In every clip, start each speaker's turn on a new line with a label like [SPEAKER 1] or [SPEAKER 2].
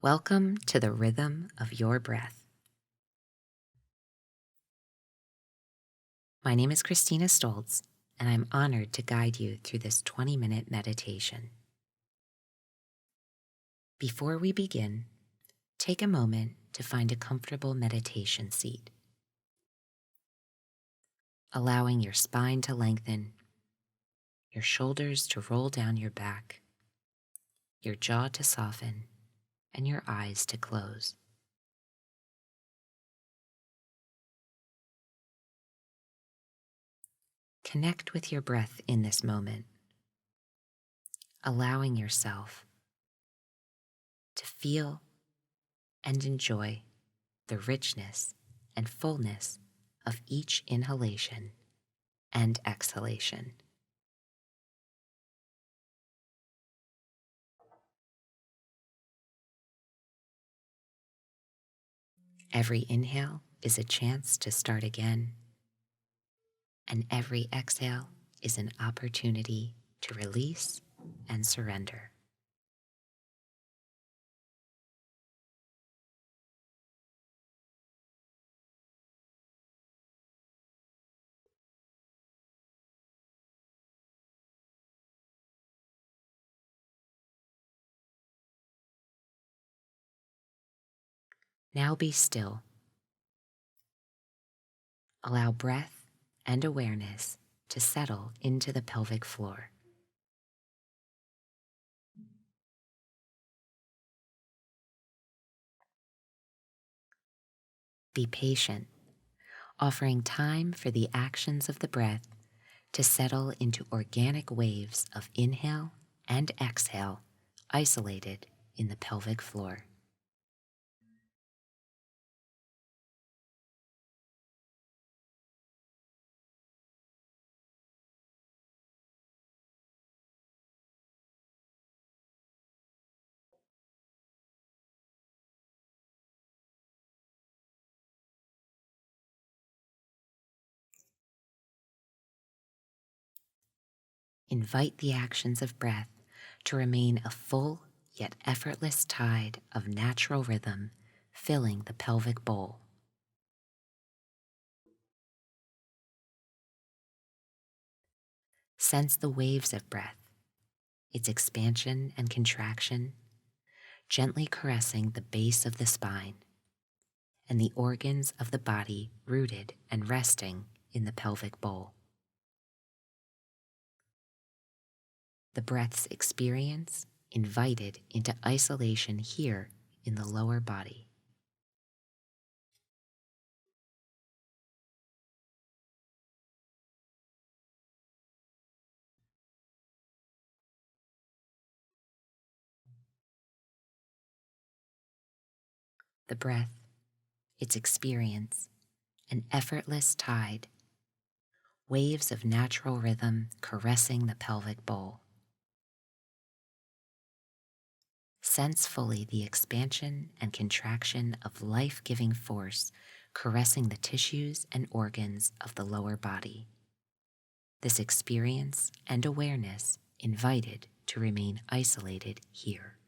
[SPEAKER 1] Welcome to the rhythm of your breath. My name is Christina Stoltz, and I'm honored to guide you through this 20-minute meditation. Before we begin, take a moment to find a comfortable meditation seat, allowing your spine to lengthen, your shoulders to roll down your back, your jaw to soften, and your eyes to close. Connect with your breath in this moment, allowing yourself to feel and enjoy the richness and fullness of each inhalation and exhalation. Every inhale is a chance to start again, and every exhale is an opportunity to release and surrender. Now be still. Allow breath and awareness to settle into the pelvic floor. Be patient, offering time for the actions of the breath to settle into organic waves of inhale and exhale, isolated in the pelvic floor. Invite the actions of breath to remain a full yet effortless tide of natural rhythm filling the pelvic bowl. Sense the waves of breath, its expansion and contraction, gently caressing the base of the spine and the organs of the body rooted and resting in the pelvic bowl. The breath's experience invited into isolation here in the lower body. The breath, its experience, an effortless tide, waves of natural rhythm caressing the pelvic bowl. Sense fully the expansion and contraction of life-giving force caressing the tissues and organs of the lower body. This experience and awareness invited to remain isolated here.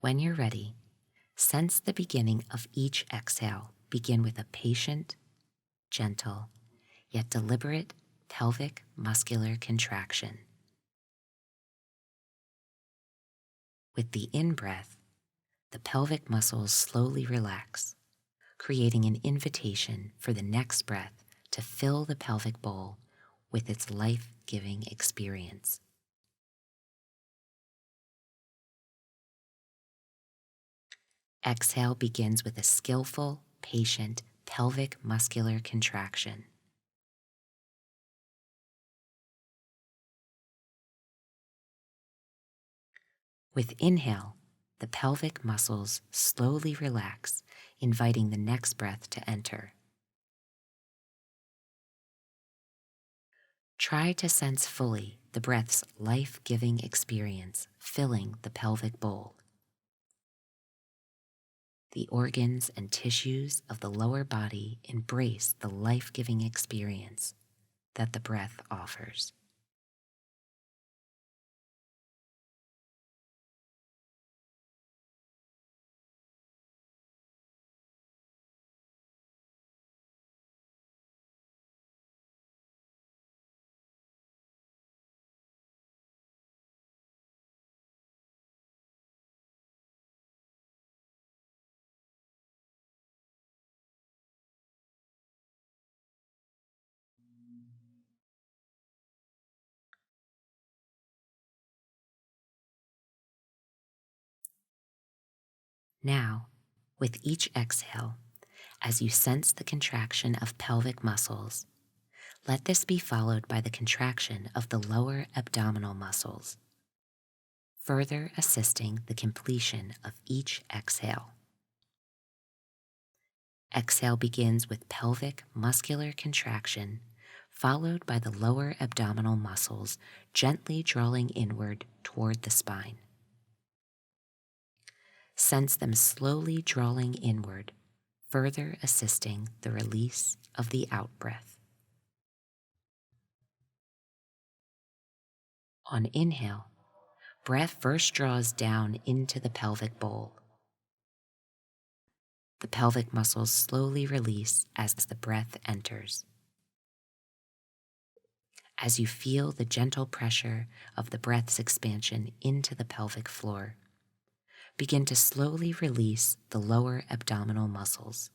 [SPEAKER 1] When you're ready, sense the beginning of each exhale begin with a patient, gentle, yet deliberate pelvic muscular contraction. With the in-breath, the pelvic muscles slowly relax, creating an invitation for the next breath to fill the pelvic bowl with its life-giving experience. Exhale begins with a skillful, patient pelvic muscular contraction. With inhale, the pelvic muscles slowly relax, inviting the next breath to enter. Try to sense fully the breath's life-giving experience filling the pelvic bowl. The organs and tissues of the lower body embrace the life-giving experience that the breath offers. Now, with each exhale, as you sense the contraction of pelvic muscles, let this be followed by the contraction of the lower abdominal muscles, further assisting the completion of each exhale. Exhale begins with pelvic muscular contraction, followed by the lower abdominal muscles gently drawing inward toward the spine. Sense them slowly drawing inward, further assisting the release of the out-breath. On inhale, breath first draws down into the pelvic bowl. The pelvic muscles slowly release as the breath enters. As you feel the gentle pressure of the breath's expansion into the pelvic floor, begin to slowly release the lower abdominal muscles,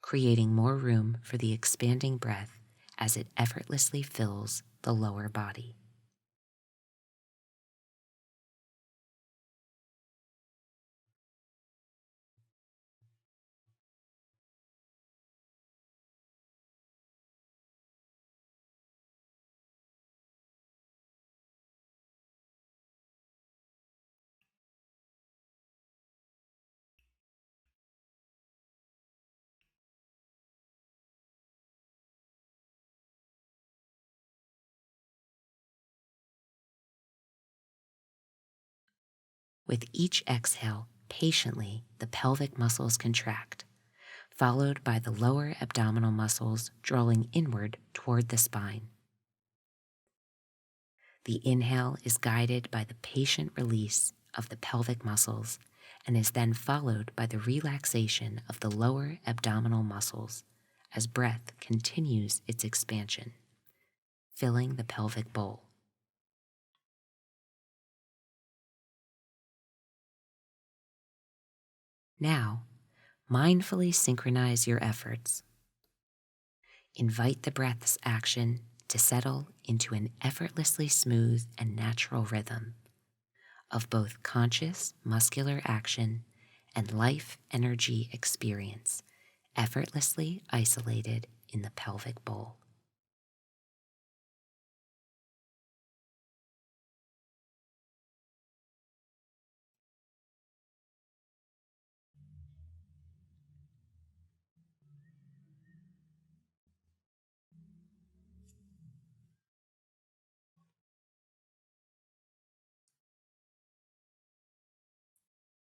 [SPEAKER 1] creating more room for the expanding breath as it effortlessly fills the lower body. With each exhale, patiently, the pelvic muscles contract, followed by the lower abdominal muscles drawing inward toward the spine. The inhale is guided by the patient release of the pelvic muscles and is then followed by the relaxation of the lower abdominal muscles as breath continues its expansion, filling the pelvic bowl. Now, mindfully synchronize your efforts. Invite the breath's action to settle into an effortlessly smooth and natural rhythm of both conscious muscular action and life energy experience, effortlessly isolated in the pelvic bowl.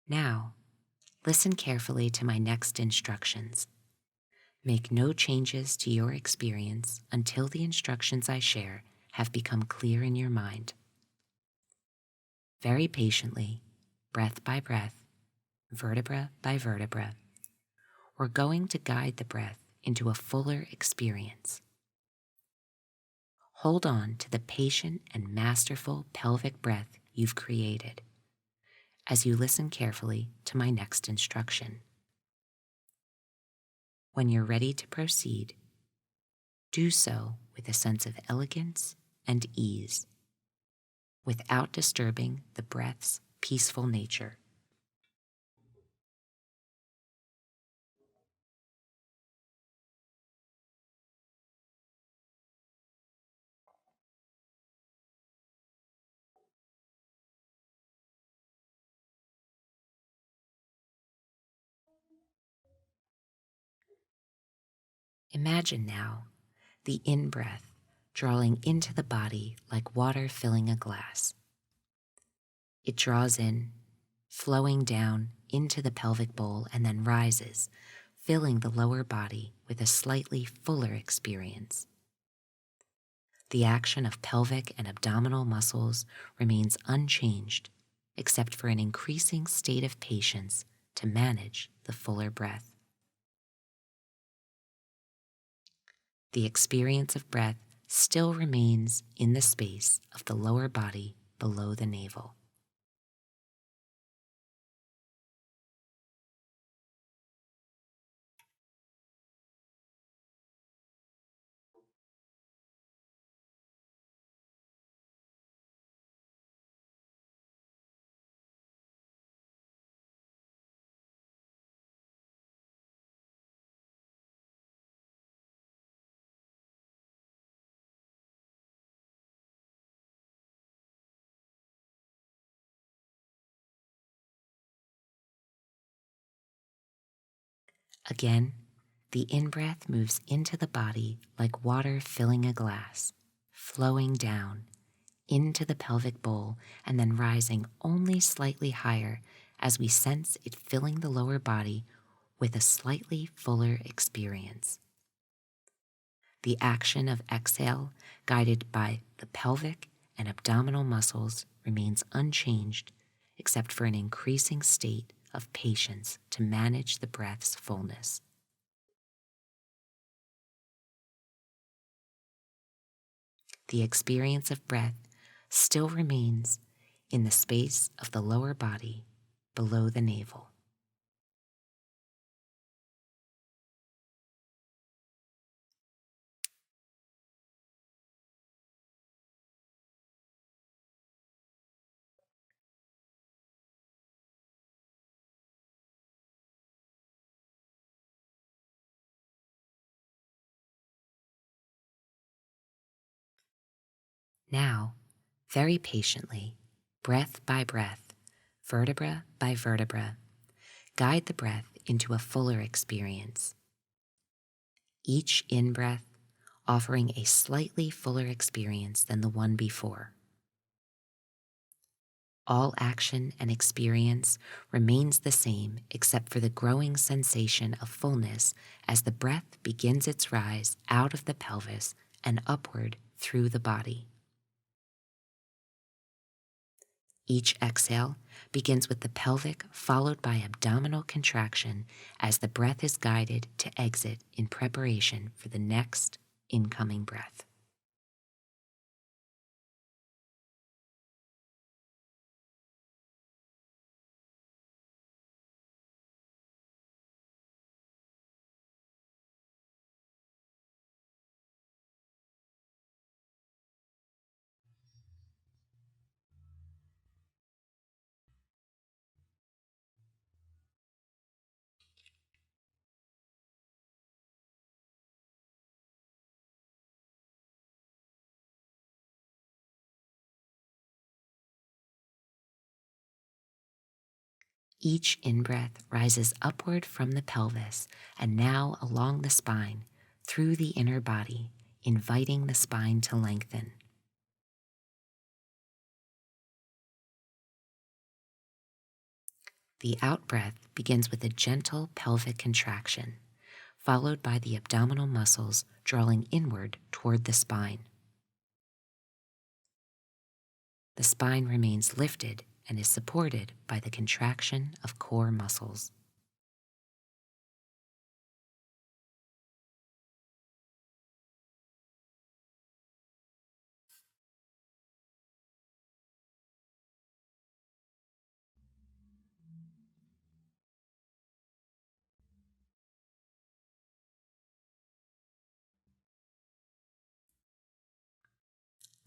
[SPEAKER 1] Now, listen carefully to my next instructions. Make no changes to your experience until the instructions I share have become clear in your mind. Very patiently, breath by breath, vertebra by vertebra, we're going to guide the breath into a fuller experience. Hold on to the patient and masterful pelvic breath you've created as you listen carefully to my next instruction. When you're ready to proceed, do so with a sense of elegance and ease, without disturbing the breath's peaceful nature. Imagine now the in-breath drawing into the body like water filling a glass. It draws in, flowing down into the pelvic bowl and then rises, filling the lower body with a slightly fuller experience. The action of pelvic and abdominal muscles remains unchanged, except for an increasing state of patience to manage the fuller breath. The experience of breath still remains in the space of the lower body below the navel. Again, the in-breath moves into the body like water filling a glass, flowing down into the pelvic bowl and then rising only slightly higher as we sense it filling the lower body with a slightly fuller experience. The action of exhale, guided by the pelvic and abdominal muscles, remains unchanged except for an increasing state of patience to manage the breath's fullness. The experience of breath still remains in the space of the lower body below the navel. Now, very patiently, breath by breath, vertebra by vertebra, guide the breath into a fuller experience. Each in-breath offering a slightly fuller experience than the one before. All action and experience remains the same except for the growing sensation of fullness as the breath begins its rise out of the pelvis and upward through the body. Each exhale begins with the pelvic followed by abdominal contraction as the breath is guided to exit in preparation for the next incoming breath. Each in-breath rises upward from the pelvis and now along the spine, through the inner body, inviting the spine to lengthen. The out-breath begins with a gentle pelvic contraction, followed by the abdominal muscles drawing inward toward the spine. The spine remains lifted and is supported by the contraction of core muscles.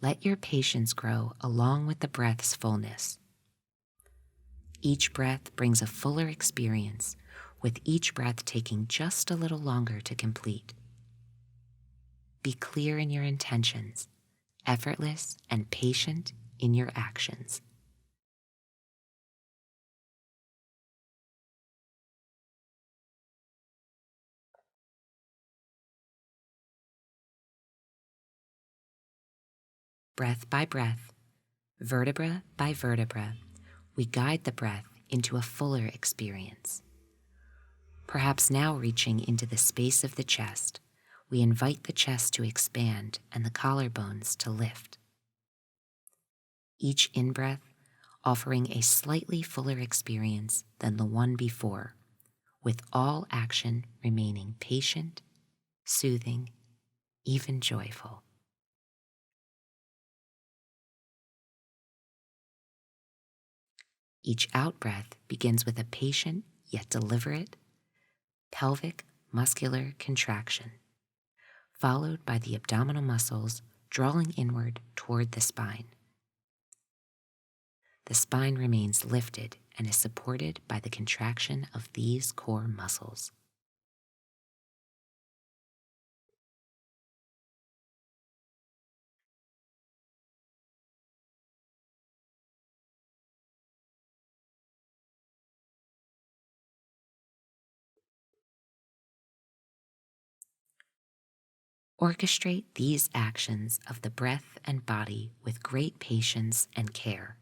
[SPEAKER 1] Let your patience grow along with the breath's fullness. Each breath brings a fuller experience, with each breath taking just a little longer to complete. Be clear in your intentions, effortless and patient in your actions. breath by breath, vertebra by vertebra, we guide the breath into a fuller experience. Perhaps now reaching into the space of the chest, we invite the chest to expand and the collarbones to lift. Each in-breath offering a slightly fuller experience than the one before, with all action remaining patient, soothing, even joyful. Each out-breath begins with a patient yet deliberate pelvic muscular contraction, followed by the abdominal muscles drawing inward toward the spine. The spine remains lifted and is supported by the contraction of these core muscles. Orchestrate these actions of the breath and body with great patience and care.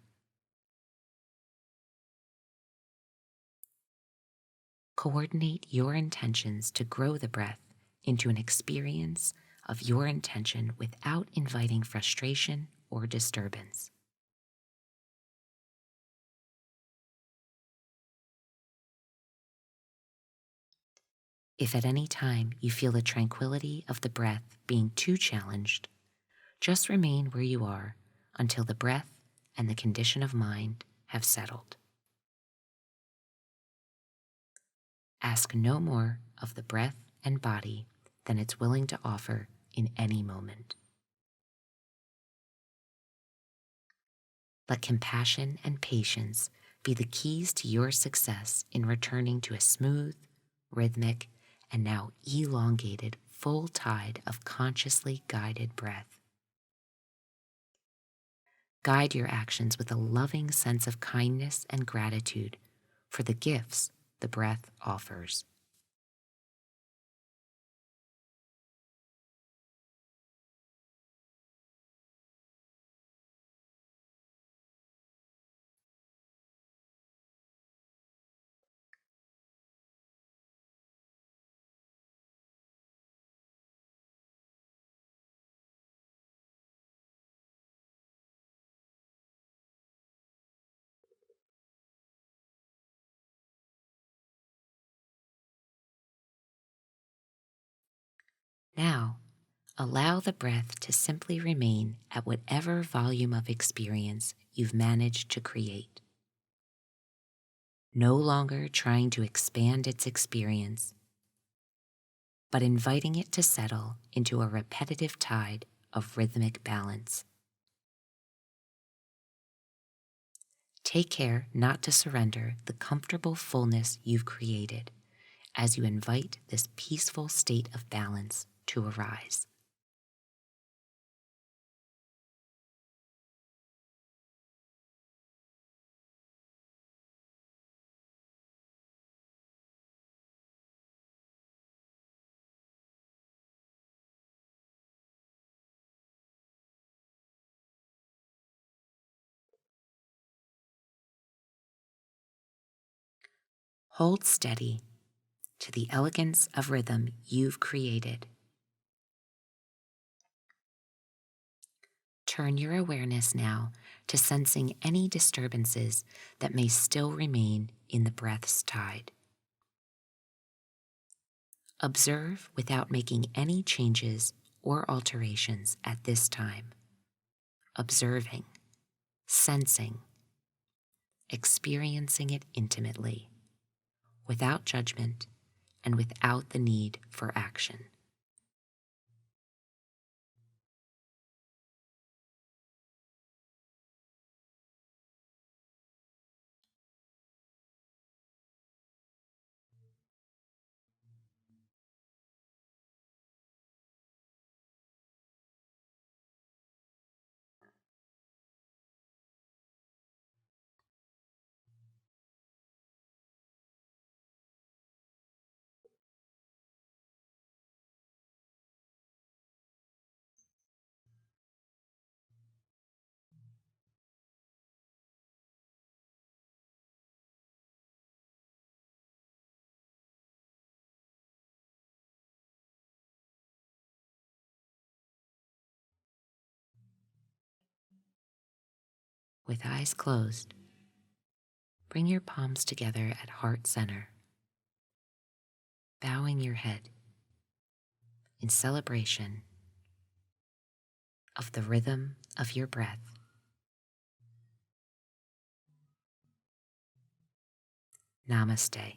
[SPEAKER 1] Coordinate your intentions to grow the breath into an experience of your intention without inviting frustration or disturbance. If at any time you feel the tranquility of the breath being too challenged, just remain where you are until the breath and the condition of mind have settled. Ask no more of the breath and body than it's willing to offer in any moment. Let compassion and patience be the keys to your success in returning to a smooth, rhythmic, and now elongated full tide of consciously guided breath. Guide your actions with a loving sense of kindness and gratitude for the gifts the breath offers. Now, allow the breath to simply remain at whatever volume of experience you've managed to create. No longer trying to expand its experience, but inviting it to settle into a repetitive tide of rhythmic balance. Take care not to surrender the comfortable fullness you've created as you invite this peaceful state of balance to arise. Hold steady to the elegance of rhythm you've created. Turn your awareness now to sensing any disturbances that may still remain in the breath's tide. Observe without making any changes or alterations at this time. Observing, sensing, experiencing it intimately, without judgment and without the need for action. With eyes closed, bring your palms together at heart center, bowing your head in celebration of the rhythm of your breath. Namaste.